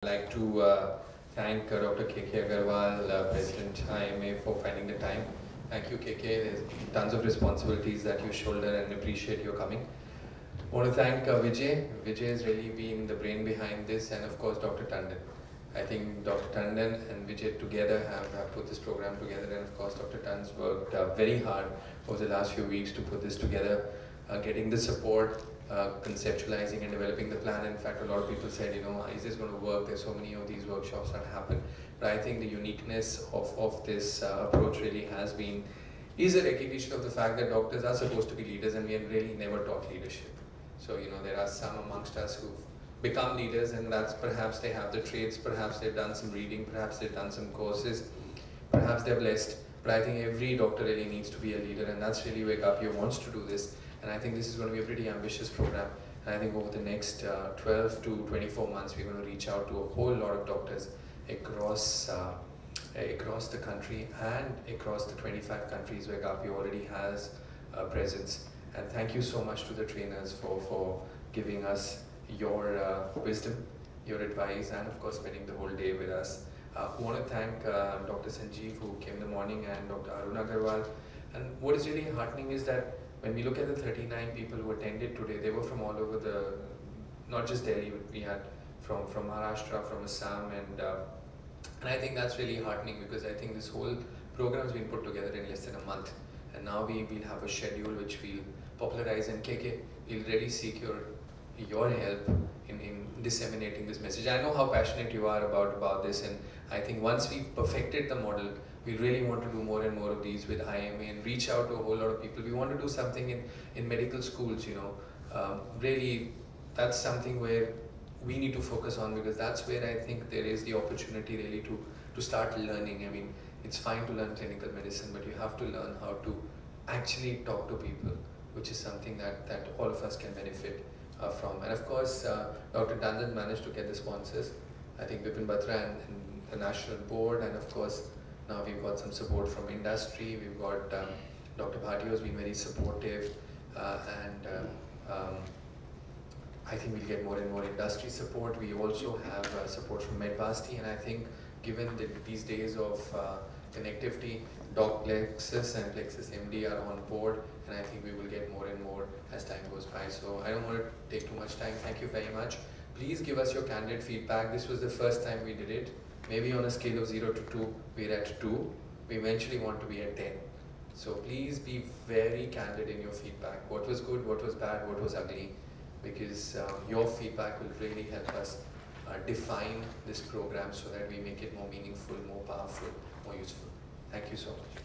I'd like to thank Dr. KK Agarwal, President IMA, for finding the time. Thank you, KK. There's tons of responsibilities that you shoulder and appreciate your coming. I want to thank Vijay. Vijay has really been the brain behind this, and of course, Dr. Tandon. I think Dr. Tandon and Vijay together have put this program together, and of course, Dr. Tand's worked very hard over the last few weeks to put this together, getting the support, conceptualizing and developing the plan. In fact, a lot of people said, is this going to work? There's so many of these workshops that happen. But I think the uniqueness of this approach really is a recognition of the fact that doctors are supposed to be leaders, and we have really never taught leadership. So, there are some amongst us who've become leaders, and that's perhaps they have the traits, perhaps they've done some reading, perhaps they've done some courses, perhaps they're blessed. But I think every doctor really needs to be a leader, and that's really where Gapio wants to do this. And I think this is going to be a pretty ambitious program. And I think over the next 12 to 24 months, we're going to reach out to a whole lot of doctors across the country and across the 25 countries where Gapio already has a presence. And thank you so much to the trainers for giving us your wisdom, your advice, and of course spending the whole day with us. I want to thank Dr. Sanjeev, who came in the morning, and Dr. Arun Agarwal. And what is really heartening is that when we look at the 39 people who attended today, they were from all over not just Delhi, but we had from Maharashtra, from Assam, and I think that's really heartening, because I think this whole program has been put together in less than a month, and now we'll have a schedule which we'll popularize, and KK, we'll really seek your help in disseminating this message. I know how passionate you are about this, and I think once we've perfected the model, we really want to do more and more of these with IMA and reach out to a whole lot of people. We want to do something in medical schools, really that's something where we need to focus on, because that's where I think there is the opportunity really to start learning. I mean, it's fine to learn clinical medicine, but you have to learn how to actually talk to people, which is something that all of us can benefit from. And of course, Dr. Tandon managed to get the sponsors. I think Bipin Batra and the national board, and of course, now we've got some support from industry. We've got Dr. Bhatia has been very supportive, and I think we'll get more and more industry support. We also have support from Medvasti, and I think given these days of connectivity, Doc Plexus and Plexus MD are on board, and I think we will get more and more as time goes by. So I don't want to take too much time. Thank you very much. Please give us your candid feedback. This was the first time we did it. Maybe on a scale of 0 to 2, we're at 2. We eventually want to be at 10. So please be very candid in your feedback. What was good, what was bad, what was ugly, because your feedback will really help us define this program so that we make it more meaningful, more powerful, more useful. Thank you so much.